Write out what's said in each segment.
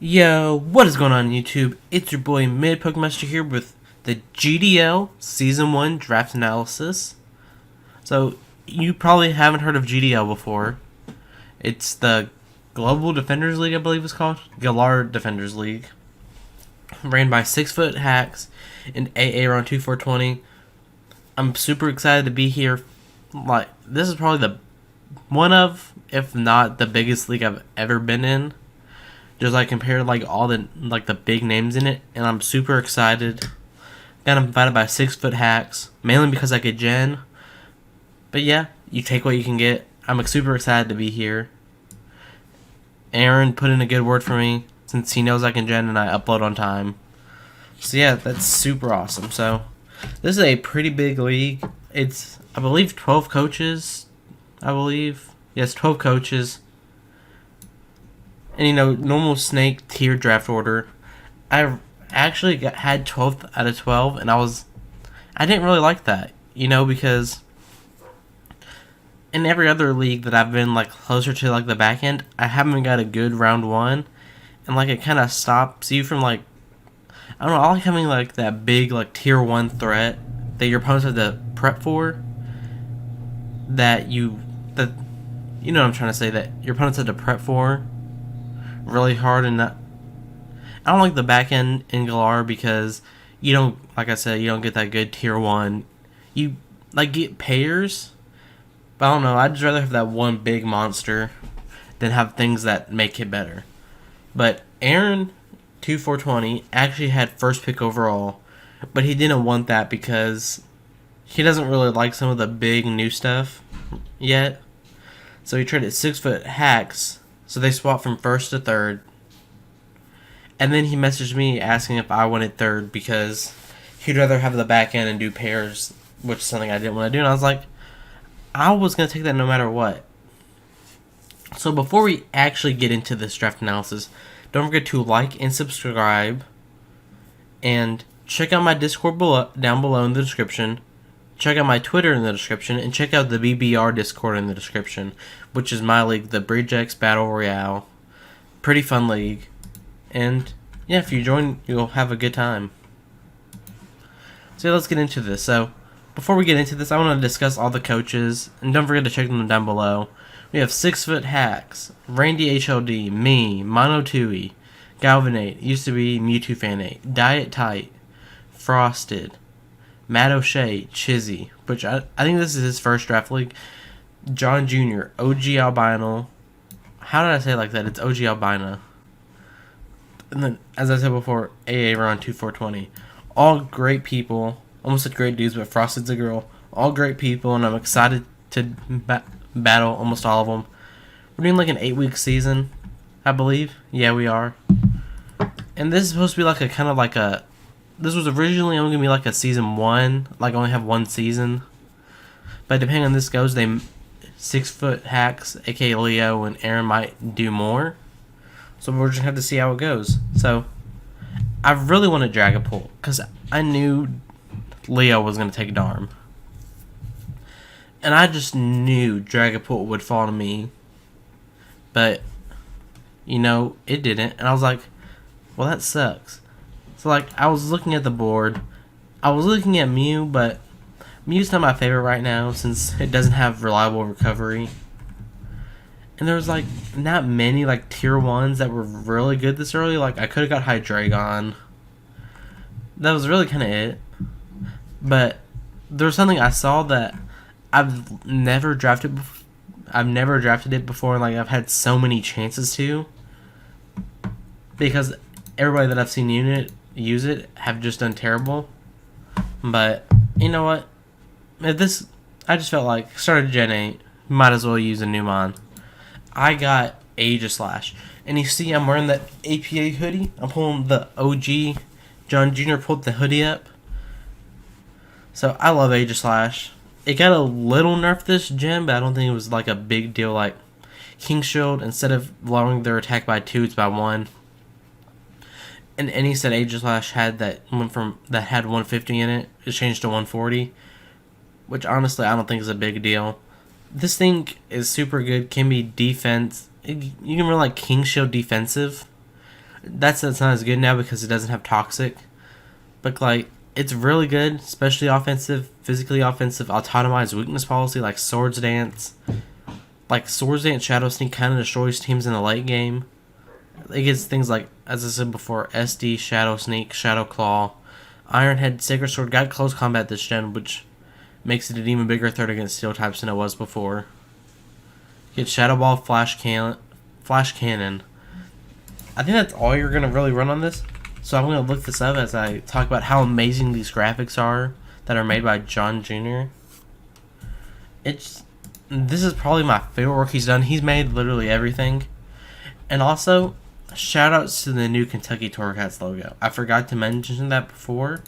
Yo, what is going on YouTube? It's your boy Pokemaster here with the GDL Season 1 Draft Analysis. So, you probably haven't heard of GDL before. It's the Global Defenders League, I believe it's called. Galar Defenders League. Ran by 6-foot hacks and AA around 2420. I'm super excited to be here. This is probably the one of, if not the biggest league I've ever been in. Just compared all the big names in it, and I'm super excited. Got invited by 6-foot hacks, mainly because I could gen. But yeah, you take what you can get. I'm super excited to be here. Aaron put in a good word for me since he knows I can gen and I upload on time. So yeah, that's super awesome. So this is a pretty big league. It's I believe 12 coaches. Yes, 12 coaches. And normal snake tier draft order. I actually had 12th out of 12, and I didn't really like that, because in every other league that I've been closer to the back end, I haven't got a good round one, and it kind of stops you from I don't know, I like having that big tier 1 threat that your opponents have to prep for. You know what I'm trying to say, that your opponents have to prep for really hard. And I don't like the back end in Galar because you don't, like I said, you don't get that good tier 1. You get pairs, but I don't know, I'd just rather have that one big monster than have things that make it better. But Aaron 2420 actually had first pick overall, but he didn't want that because he doesn't really like some of the big new stuff yet. So he traded 6-foot hacks. So they swapped from first to third. And then he messaged me asking if I wanted third because he'd rather have the back end and do pairs, which is something I didn't want to do. And I was like, I was going to take that no matter what. So before we actually get into this draft analysis, don't forget to like and subscribe. And check out my Discord down below in the description. Check out my Twitter in the description, and check out the BBR Discord in the description, which is my league, the Bridge X Battle Royale. Pretty fun league. And yeah, if you join, you'll have a good time. So let's get into this. So before we get into this, I want to discuss all the coaches, and don't forget to check them down below. We have 6-foot hacks, Randy HLD, me, Mono Tui, Galvanate, used to be Mewtwo Fan 8, Diet Tight, Frosted, Matt O'Shea, Chizzy, which I think this is his first draft league. John Jr., OG Albino. How did I say it like that? It's OG Albino. And then, as I said before, AA around 2420. All great people. Almost said great dudes, but Frosted's a girl. All great people, and I'm excited to battle almost all of them. We're doing an 8-week season, I believe. Yeah, we are. And this is supposed to be this was originally only going to be a season 1, only have one season. But depending on this goes, 6-foot hacks, aka Leo and Aaron, might do more. So we're just going to have to see how it goes. So, I really want to Dragapult, because I knew Leo was going to take Darm. And I just knew Dragapult would fall to me. But, it didn't. And I was like, well, that sucks. So, I was looking at the board. I was looking at Mew, but Mew's not my favorite right now since it doesn't have reliable recovery. And there was, not many, tier 1s that were really good this early. I could have got Hydreigon. That was really kind of it. But there was something I saw that I've never drafted it before, and, I've had so many chances to. Because everybody that I've seen use it have just done terrible. But you know what? I just felt started Gen 8, might as well use a new mon. I got Aegislash, and you see I'm wearing that APA hoodie. I'm pulling the OG. John Jr. pulled the hoodie up. So I love Aegislash. It got a little nerfed this gen, but I don't think it was a big deal. King Shield, instead of lowering their attack by 2, it's by 1. And any set Aegislash had that had 150 in it, it changed to 140, which honestly I don't think is a big deal. This thing is super good. Can be defense. You can run King Shield defensive, That's not as good now because it doesn't have toxic. But like it's really good, especially offensive, physically offensive, autonomized weakness policy like Swords Dance. Like Swords Dance Shadow Sneak kind of destroys teams in the late game. It gets things like, as I said before, SD, Shadow Sneak, Shadow Claw. Iron Head, Sacred Sword got close combat this gen, which makes it an even bigger threat against steel types than it was before. Get Shadow Ball, Flash Cannon. I think that's all you're going to really run on this. So I'm going to look this up as I talk about how amazing these graphics are that are made by John Jr. This is probably my favorite work he's done. He's made literally everything. And also, shoutouts to the new Kentucky Torracats logo. I forgot to mention that before,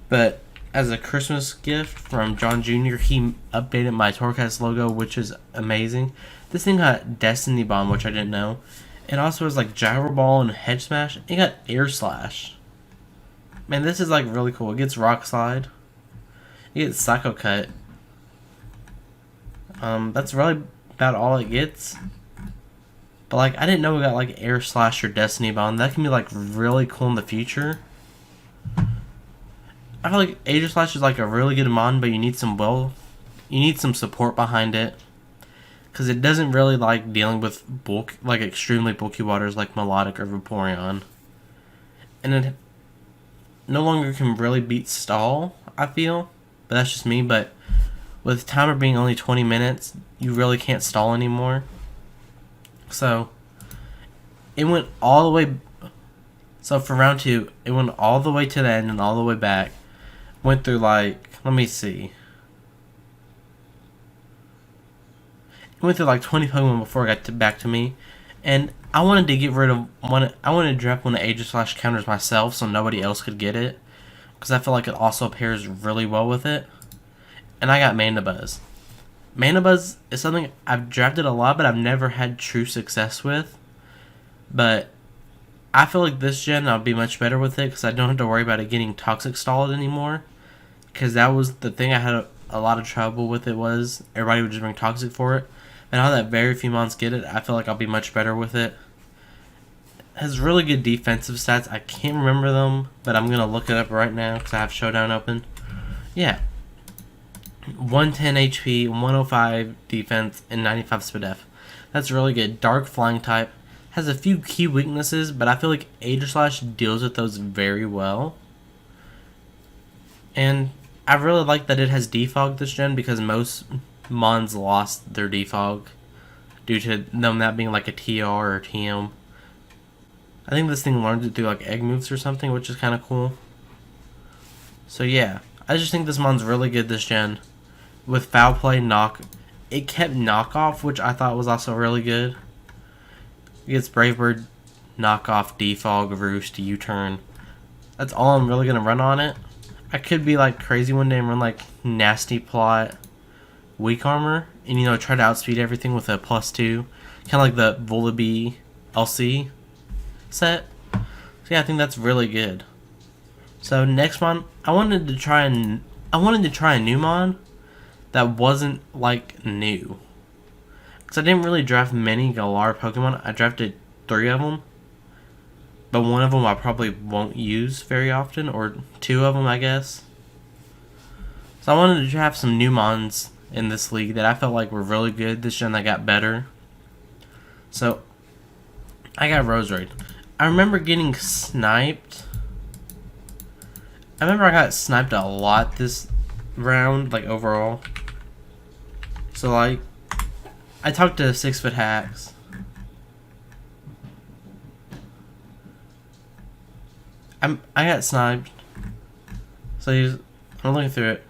but as a Christmas gift from John Jr., he updated my Torracats logo, which is amazing. This thing got Destiny Bomb, which I didn't know. It also has like Gyro Ball and Hedge Smash. It got Aegislash. Man, this is like really cool. It gets Rock Slide. It gets Psycho Cut. That's really about all it gets. But like, I didn't know we got like Aegislash or Destiny Bomb. That can be like really cool in the future. I feel like Aegislash is like a really good mon, but you need some support behind it. Because it doesn't really like dealing with like extremely bulky waters like Melodic or Vaporeon. And it no longer can really beat Stall, I feel. But that's just me, but with timer being only 20 minutes, you really can't stall anymore. So, it went all the way... So, for round 2, it went all the way to the end and all the way back. Went through, like... Let me see. It went through, like, 20 Pokemon before it got back to me. And I wanted to get rid of one... I wanted to drop one of Aegislash counters myself so nobody else could get it. Because I feel like it also pairs really well with it. And I got Mainabuzz. Mainabuzz is something I've drafted a lot, but I've never had true success with. But I feel like this gen I'll be much better with it because I don't have to worry about it getting toxic stalled anymore. Because that was the thing I had a lot of trouble with. It was everybody would just bring toxic for it. And now that very few mons get it, I feel like I'll be much better with it. It has really good defensive stats. I can't remember them, but I'm gonna look it up right now because I have Showdown open. Yeah. 110 HP, 105 defense, and 95 SPDF. That's really good. Dark Flying type. Has a few key weaknesses, but I feel like Aegislash deals with those very well. And I really like that it has Defog this gen because most mons lost their Defog due to them not being like a TR or TM. I think this thing learns it through like egg moves or something, which is kind of cool. So yeah, I just think this mon's really good this gen. With Foul Play, it kept Knockoff, which I thought was also really good. It gets Brave Bird, Knockoff, Defog, Roost, U-Turn. That's all I'm really going to run on it. I could be like crazy one day and run like Nasty Plot, Weak Armor, and try to outspeed everything with a +2. Kind of like the Volibee LC set. So yeah, I think that's really good. So next mon, I wanted to try a new mon that wasn't like new, because I didn't really draft many Galar Pokemon. I drafted 3 of them, but one of them I probably won't use very often, or 2 of them I guess. So I wanted to draft some new mons in this league that I felt like were really good this gen that got better. So I got Rosaria. I remember getting sniped. I got sniped a lot this round, like overall. So like, I talked to 6 Foot Hacks. I got sniped. So I'm looking through it.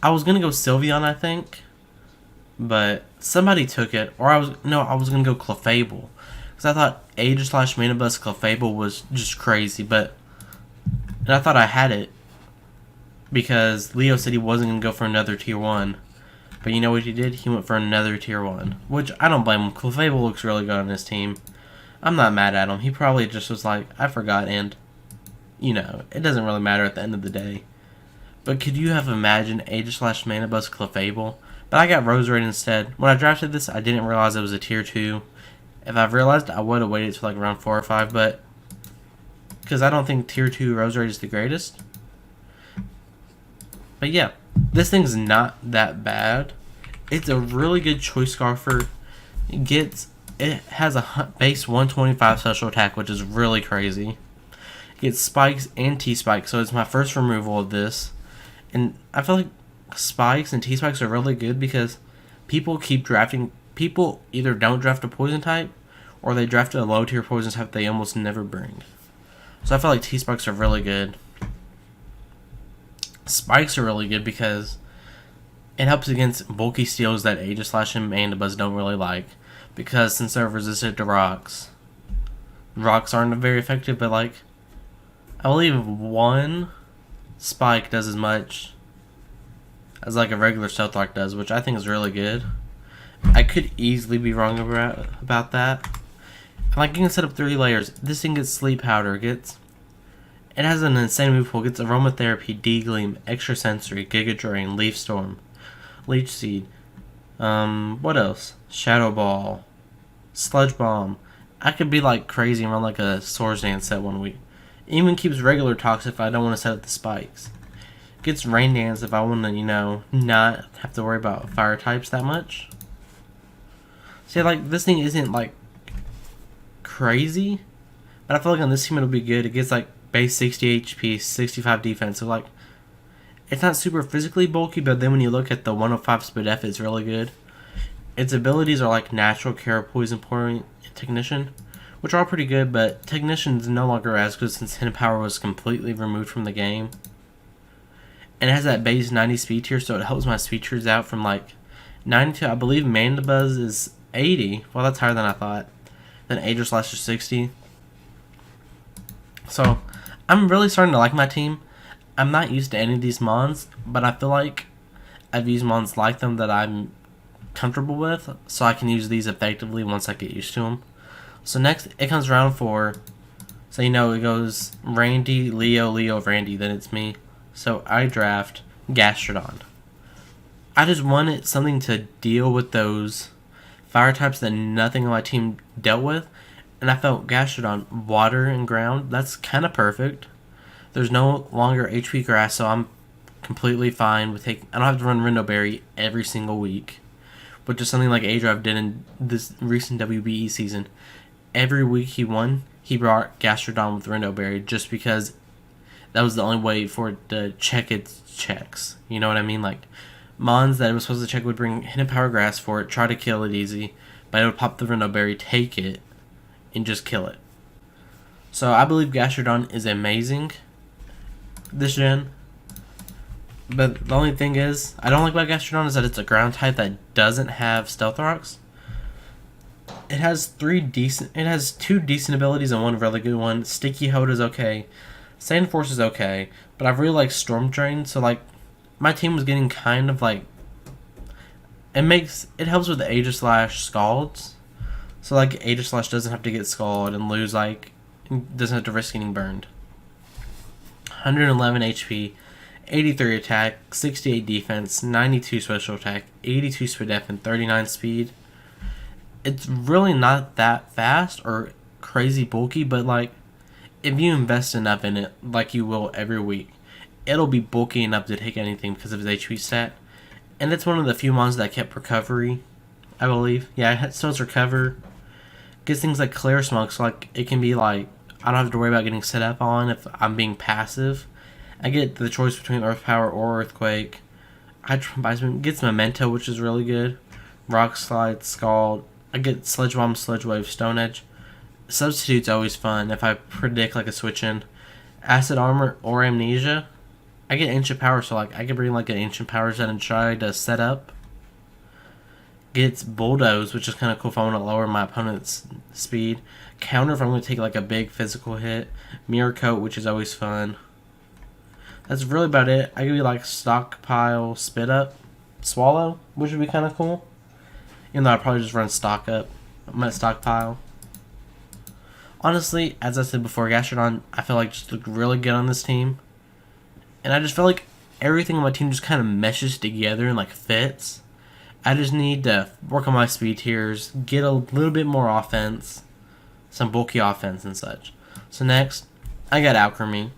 I was gonna go Sylveon, I think, but somebody took it, or I was gonna go Clefable, because I thought Aegislash, Mainabuzz, Clefable was just crazy, and I thought I had it because Leo said he wasn't gonna go for another tier 1. But you know what he did? He went for another tier 1. Which, I don't blame him. Clefable looks really good on his team. I'm not mad at him. He probably just was like, I forgot, and, it doesn't really matter at the end of the day. But could you have imagined Aegislash, Mainabuzz, Clefable? But I got Rosaria instead. When I drafted this, I didn't realize it was a tier 2. If I realized, I would have waited till like around 4 or 5, but because I don't think tier 2 Rosaria is the greatest. But yeah, this thing's not that bad. It's a really good choice scarfer. It has a base 125 special attack, which is really crazy. It gets spikes and T-spikes, so it's my first removal of this. And I feel like spikes and T-spikes are really good because people keep drafting. People either don't draft a poison type, or they draft a low tier poison type they almost never bring. So I feel like T-spikes are really good. Spikes are really good because it helps against bulky steals that Aegislash and Mainabuzz don't really like. Because since they're resistant to rocks aren't very effective, but like, I believe one spike does as much as like a regular stealth rock does, which I think is really good. I could easily be wrong about that. Like, you can set up 3 layers. This thing gets sleep powder, it has an insane move pool, gets aromatherapy, D-gleam, extra sensory, giga drain, leaf storm, leech seed. What else? Shadow ball, sludge bomb. I could be like crazy and run like a Swords Dance set one week. Even keeps regular toxic if I don't want to set up the spikes. Gets rain dance if I want to, not have to worry about fire types that much. See, like, this thing isn't like crazy, but I feel like on this team it'll be good. It gets like base 60 HP, 65 defense, so like, it's not super physically bulky, but then when you look at the 105 speed F, it's really good. Its abilities are like Natural Care, Poison Point, and Technician, which are all pretty good, but Technician's no longer as good since Hidden Power was completely removed from the game. And it has that base 90 speed tier, so it helps my speed tiers out from like 90 to, I believe Mainabuzz is 80. Well, that's higher than I thought. Then Aegislash is 60. So, I'm really starting to like my team. I'm not used to any of these mons, but I feel like I've used mons like them that I'm comfortable with, so I can use these effectively once I get used to them. So next, it comes round 4. So it goes Randy, Leo, Leo, Randy, then it's me. So I draft Gastrodon. I just wanted something to deal with those fire types that nothing on my team dealt with, and I felt Gastrodon, water and ground, that's kind of perfect. There's no longer HP grass, so I'm completely fine with taking. I don't have to run Rindo Berry every single week, which is something like Adrive did in this recent WBE season. Every week he won, he brought Gastrodon with Rindo Berry just because that was the only way for it to check its checks. You know what I mean? Like, mons that it was supposed to check would bring Hidden Power Grass for it, try to kill it easy, but it would pop the Rindo Berry, take it, and just kill it. So I believe Gastrodon is amazing this gen. But the only thing is, I don't like about Gastrodon is that it's a ground type that doesn't have Stealth Rocks. It has 2 decent abilities and 1 really good one. Sticky Hold is okay. Sand Force is okay, but I really like Storm Drain, so like, my team was getting kind of like, it helps with the Aegislash Scalds. So like, Aegislash doesn't have to get Scald and lose, like, doesn't have to risk getting burned. 111 HP, 83 attack, 68 defense, 92 special attack, 82 speed F, and 39 speed. It's really not that fast or crazy bulky, but like, if you invest enough in it, like you will every week, it'll be bulky enough to take anything because of its HP stat. And it's one of the few mons that kept recovery, I believe. Yeah, it still has recover. Gets things like Clear Smoke, so like, it can be like, I don't have to worry about getting set up on if I'm being passive. I get the choice between Earth Power or Earthquake. Gets Memento, which is really good. Rock Slide, Scald. I get Sludge Bomb, Sludge Wave, Stone Edge. Substitute's always fun if I predict like a switch in. Acid Armor or Amnesia. I get Ancient Power, so like, I can bring like an Ancient Power set and try to set up. Gets Bulldoze, which is kind of cool if I want to lower my opponent's speed. Counter if I'm going to take like a big physical hit. Mirror Coat, which is always fun. That's really about it. I could be like Stockpile, Spit Up, Swallow, which would be kind of cool. Even though I'd probably just run Stock Up. I'm at Stockpile. Honestly, as I said before, Gastrodon, I feel like just looked really good on this team. And I just feel like everything on my team just kind of meshes together and like fits. I just need to work on my speed tiers, get a little bit more offense, some bulky offense and such. So next, I got Alchemy.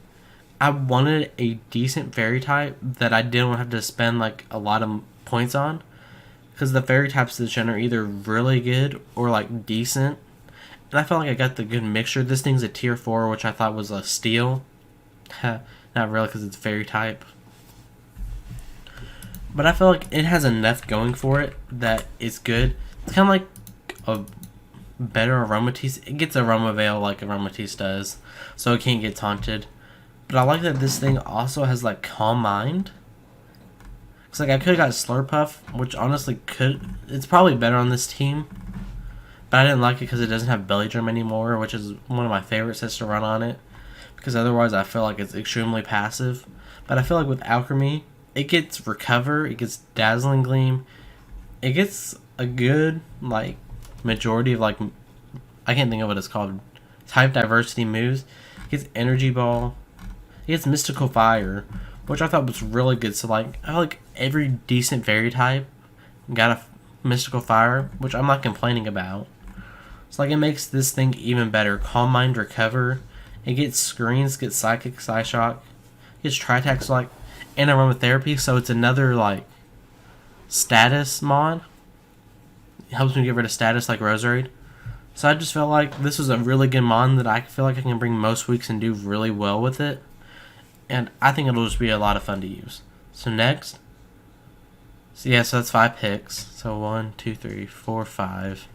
I wanted a decent fairy type that I didn't have to spend like a lot of points on, because the fairy types this gen are either really good or like decent, and I felt like I got the good mixture. This thing's a tier 4, which I thought was a steal. Not really, because it's fairy type. But I feel like it has enough going for it that it's good. It's kind of like a better Aromatisse. It gets Aroma Veil like Aromatisse does, so it can't get taunted. But I like that this thing also has like Calm Mind. It's like I could have got Slurpuff, which honestly it's probably better on this team. But I didn't like it because it doesn't have Belly Drum anymore, which is one of my favorite sets to run on it. Because otherwise I feel like it's extremely passive. But I feel like with Alchemy, it gets Recover, it gets Dazzling Gleam, it gets a good like majority of like, I can't think of what it's called, type diversity moves. It gets Energy Ball, it gets Mystical Fire, which I thought was really good. So like I feel like every decent fairy type got a Mystical Fire, which I'm not complaining about. So like it makes this thing even better. Calm Mind, Recover, it gets Screens, gets Psychic, Psyshock, it gets Tritax, like, and Aromatherapy, so it's another like status mod. It helps me get rid of status like Rosaria. So I just felt like this was a really good mod that I feel like I can bring most weeks and do really well with it. And I think it'll just be a lot of fun to use. So next. So yeah, so that's 5 picks. So 1, 2, 3, 4, 5.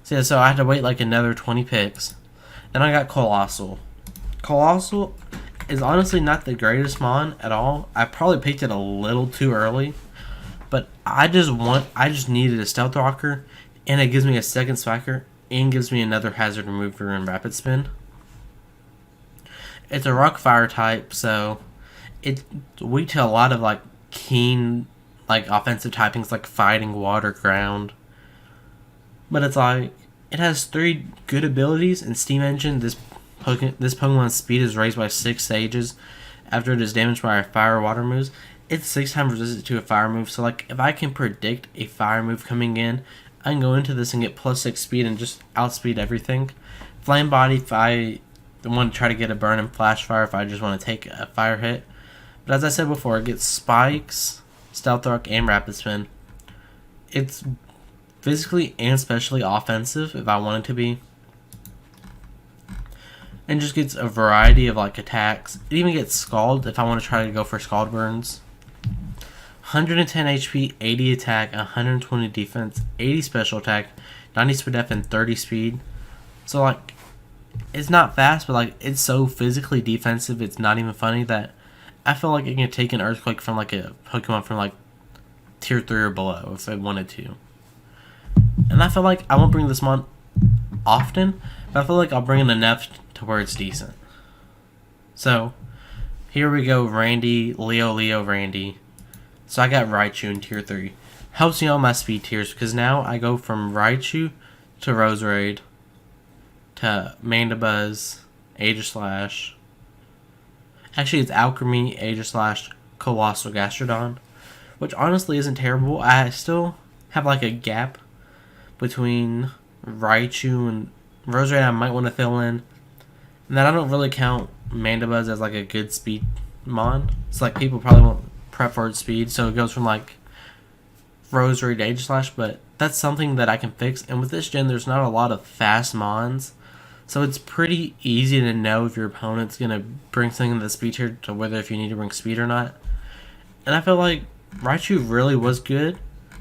So yeah, so I had to wait like another 20 picks. Then I got Colossal. Colossal is honestly not the greatest mon at all. I probably picked it a little too early. But I just needed a Stealth Rocker, and it gives me a second Swacker, and gives me another Hazard Remover and Rapid Spin. It's a Rock Fire type, so it's weak to a lot of like keen like offensive typings like Fighting, Water, Ground. But it's like it has 3 good abilities in Steam Engine. This Pokemon's speed is raised by 6 stages after it is damaged by a fire or water moves. It's 6 times resistant to a fire move, so like if I can predict a fire move coming in, I can go into this and get +6 speed and just outspeed everything. Flame Body if I want to try to get a burn and Flash Fire if I just want to take a fire hit. But as I said before, it gets Spikes, Stealth Rock, and Rapid Spin. It's physically and specially offensive if I want it to be. And just gets a variety of like attacks. It even gets Scald if I want to try to go for Scald Burns. 110 HP, 80 attack, 120 defense, 80 special attack, 90 speed def, and 30 speed. So like, it's not fast, but like it's so physically defensive, it's not even funny that I feel like it can take an Earthquake from like a Pokemon from like tier 3 or below if I wanted to. And I feel like I won't bring this mon often, but I feel like I'll bring it enough to where it's decent. So, here we go, Randy, Leo, Randy. So I got Raichu in tier 3. Helps me on my speed tiers, because now I go from Raichu to Rosaria to Mainabuzz, Aegislash. Actually, it's Alchemy, Aegislash, Colossal, Gastrodon, which honestly isn't terrible. I still have like a gap between Raichu and Rosaria I might want to fill in. And then I don't really count Mainabuzz as like a good speed mon. It's like people probably won't prep for its speed, so it goes from like Rosaria to Aegislash, but that's something that I can fix. And with this gen, there's not a lot of fast mons, so it's pretty easy to know if your opponent's going to bring something in the speed tier to whether if you need to bring speed or not. And I feel like Raichu really was good.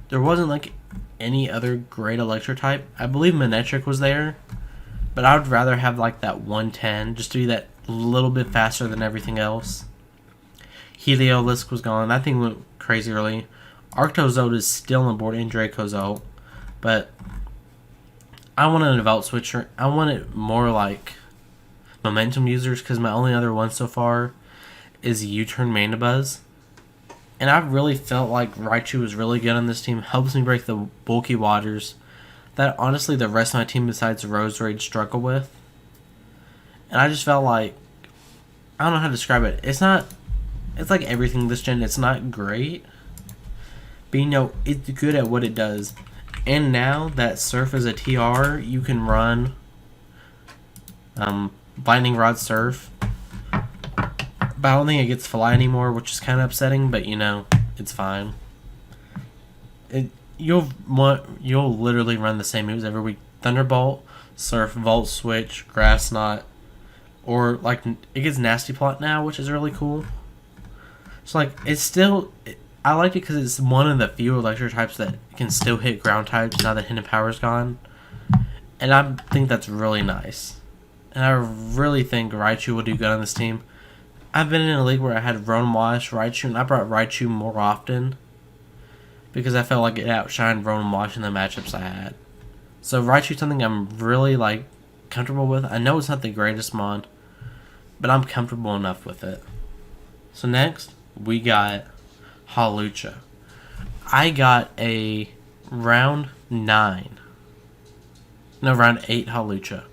There wasn't like any other great electric type. I believe Manectric was there, but I would rather have like that 110 just to be that little bit faster than everything else. Heliolisk was gone. That thing went crazy early. Arctozolt is still on board, and Dracozolt, but I want an Evolve Switcher. I want it more like Momentum users, because my only other one so far is U-Turn Mainabuzz. And I really felt like Raichu was really good on this team. Helps me break the bulky waters that honestly the rest of my team besides Rosaria struggle with. And I just felt like, I don't know how to describe it. It's like everything this gen. It's not great, but you know, it's good at what it does. And now that Surf is a TR, you can run Lightning Rod Surf. But I don't think it gets Fly anymore, which is kind of upsetting, but you know, it's fine. You'll literally run the same moves every week. Thunderbolt, Surf, Volt Switch, Grass Knot, or like it gets Nasty Plot now, which is really cool. So like it's still, I like it because it's one of the few electric types that can still hit ground types now that Hidden Power's gone, and I think that's really nice. And I really think Raichu will do good on this team. I've been in a league where I had Rotom Wash, Raichu, and I brought Raichu more often because I felt like it outshined Rotom Wash in the matchups I had. So Raichu's something I'm really like comfortable with. I know it's not the greatest mod, but I'm comfortable enough with it. So next, we got Hawlucha. I got a round 8 Hawlucha.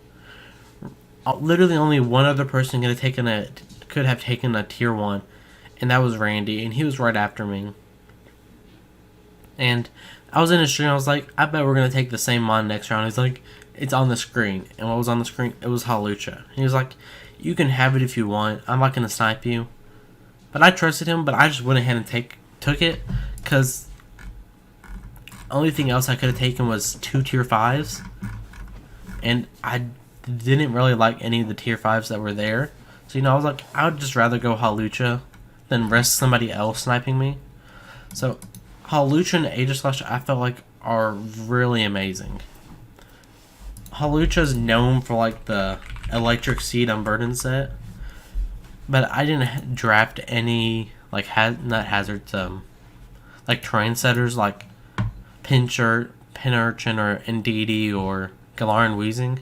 Literally only one other person could have taken a tier 1, and that was Randy, and he was right after me. And I was in a stream, I was like, I bet we're going to take the same mod next round. He's like, it's on the screen. And what was on the screen? It was Hawlucha. He was like, you can have it if you want. I'm not going to snipe you. But I trusted him, but I just went ahead and took it, because only thing else I could have taken was 2 tier 5s. And I didn't really like any of the tier 5s that were there. So, you know, I was like, I would just rather go Hawlucha than risk somebody else sniping me. So, Hawlucha and Aegislash, I felt like, are really amazing. Hawlucha's known for, like, the Electric Seed Unburdened set. But I didn't draft any, like, not hazards, like, terrain setters, like Pinurchin or Indeedee or Galar and Weezing.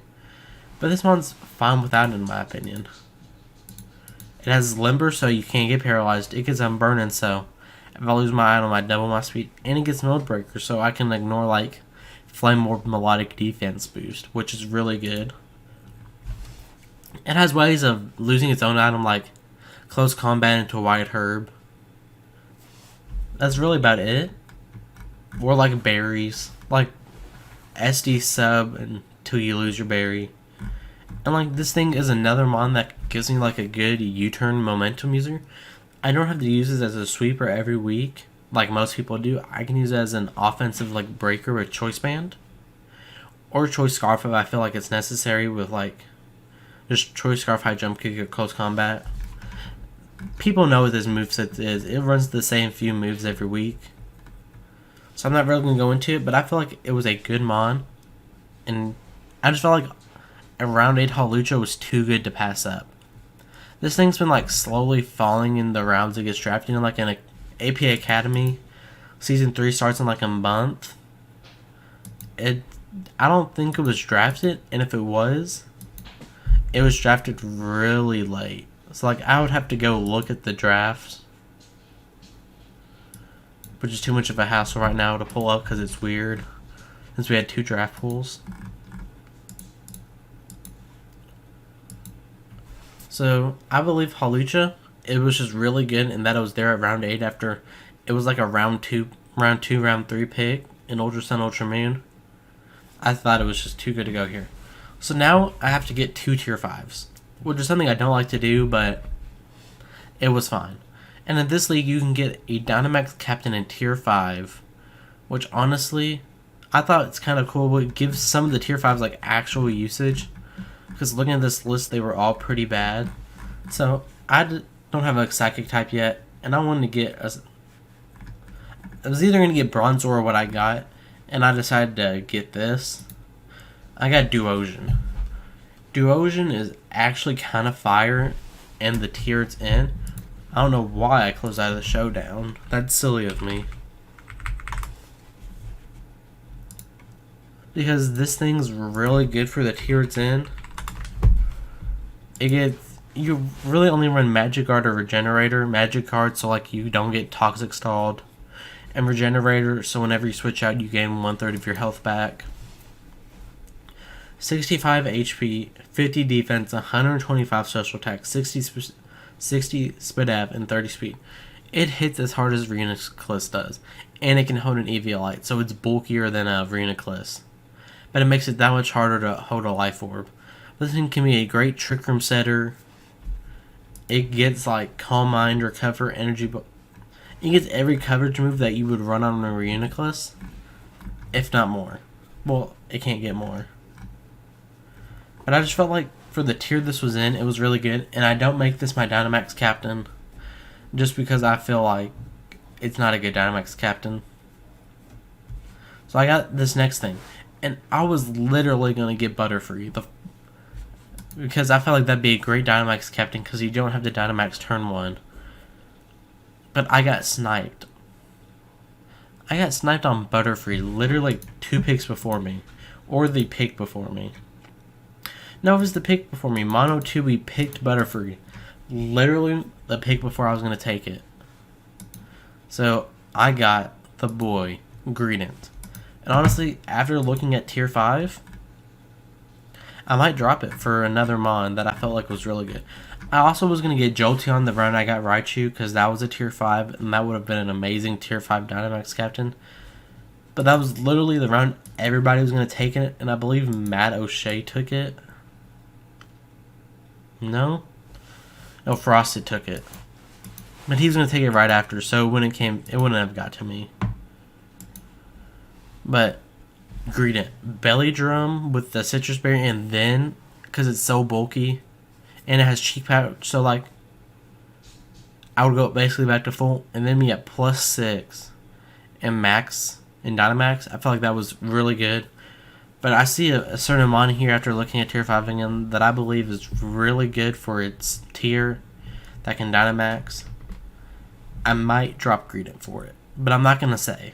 But this one's fine without it, in my opinion. It has Limber, so you can't get paralyzed. It gets Unburdened, so if I lose my item, I double my speed. And it gets Mode Breaker, so I can ignore, like, Flame Orb Melodic Defense boost, which is really good. It has ways of losing its own item, like Close Combat into a White Herb. That's really about it. Or, like, berries. Like, SD sub until you lose your berry. And, like, this thing is another mon that gives me, like, a good U-turn momentum user. I don't have to use this as a sweeper every week, like most people do. I can use it as an offensive, like, breaker with Choice Band. Or Choice Scarf if I feel like it's necessary with, like, just Choice Scarf, High Jump Kick, or Close Combat. People know what this moveset is. It runs the same few moves every week. So I'm not really going to go into it, but I feel like it was a good mon. And I just felt like a round 8 Hawlucha was too good to pass up. This thing's been, like, slowly falling in the rounds it gets drafted in, like, in AP Academy. Season 3 starts in, like, a month. I don't think it was drafted, and if it was drafted really late. So, like, I would have to go look at the drafts, which is too much of a hassle right now to pull up because it's weird, since we had 2 draft pools. So, I believe Hawlucha, it was just really good in that it was there at round 8 after it was like a round 2, round 3 pick in Ultra Sun, Ultra Moon. I thought it was just too good to go here. So now I have to get 2 tier 5s, which is something I don't like to do, but it was fine. And in this league, you can get a Dynamax Captain in tier 5, which honestly, I thought it's kind of cool, but it gives some of the tier 5s like actual usage. Because looking at this list, they were all pretty bad. So, I don't have a Psychic type yet. And I wanted to get I was either going to get Bronzor or what I got. And I decided to get this. I got Duosion. Duosion is actually kind of fire in the tier it's in. I don't know why I closed out of the showdown. That's silly of me. Because this thing's really good for the tier it's in. You really only run Magic Guard or Regenerator. Magic Guard so like you don't get Toxic Stalled. And Regenerator so whenever you switch out you gain 1/3 of your health back. 65 HP, 50 defense, 125 special attack, 60 spit av, and 30 speed. It hits as hard as Reuniclus does. And it can hold an Eviolite, so it's bulkier than a Reuniclus. But it makes it that much harder to hold a Life Orb. This thing can be a great Trick Room setter. It gets like Calm Mind, Recover, Energy. It gets every coverage move that you would run on a Reuniclus, if not more. Well, it can't get more. But I just felt like for the tier this was in, it was really good. And I don't make this my Dynamax captain just because I feel like it's not a good Dynamax captain. So I got this next thing. And I was literally going to get Butterfree. Because I felt like that'd be a great Dynamax captain because you don't have to Dynamax turn 1. But I got sniped. I got sniped on Butterfree literally like 2 picks before me. Or the pick before me. No, it was the pick before me. Mono 2, we picked Butterfree. Literally the pick before I was going to take it. So I got the boy, Greedent. And honestly, after looking at tier 5, I might drop it for another Mon that I felt like was really good. I also was going to get Jolteon the round I got Raichu because that was a tier 5 and that would have been an amazing tier 5 Dynamax captain. But that was literally the round everybody was going to take it, and I believe Matt O'Shea took it. No, Frosted took it. But he was going to take it right after, so when it came, it wouldn't have got to me. But Greedent, Belly Drum with the Citrus Berry, and then, because it's so bulky, and it has Cheek Pouch, so like, I would go basically back to full, and then me at +6 and max in Dynamax. I felt like that was really good. But I see a certain Mon here after looking at tier 5 again that I believe is really good for its tier that can Dynamax. I might drop Greedent for it, but I'm not going to say.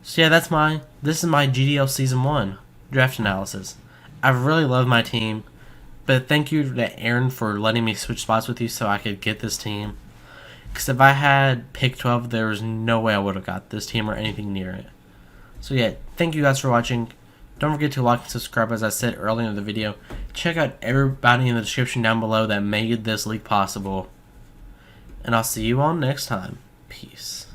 So yeah, this is my GDL Season 1 draft analysis. I really love my team, but thank you to Aaron for letting me switch spots with you so I could get this team. Because if I had pick 12, there was no way I would have got this team or anything near it. So yeah, thank you guys for watching. Don't forget to like and subscribe as I said earlier in the video. Check out everybody in the description down below that made this leak possible. And I'll see you all next time. Peace.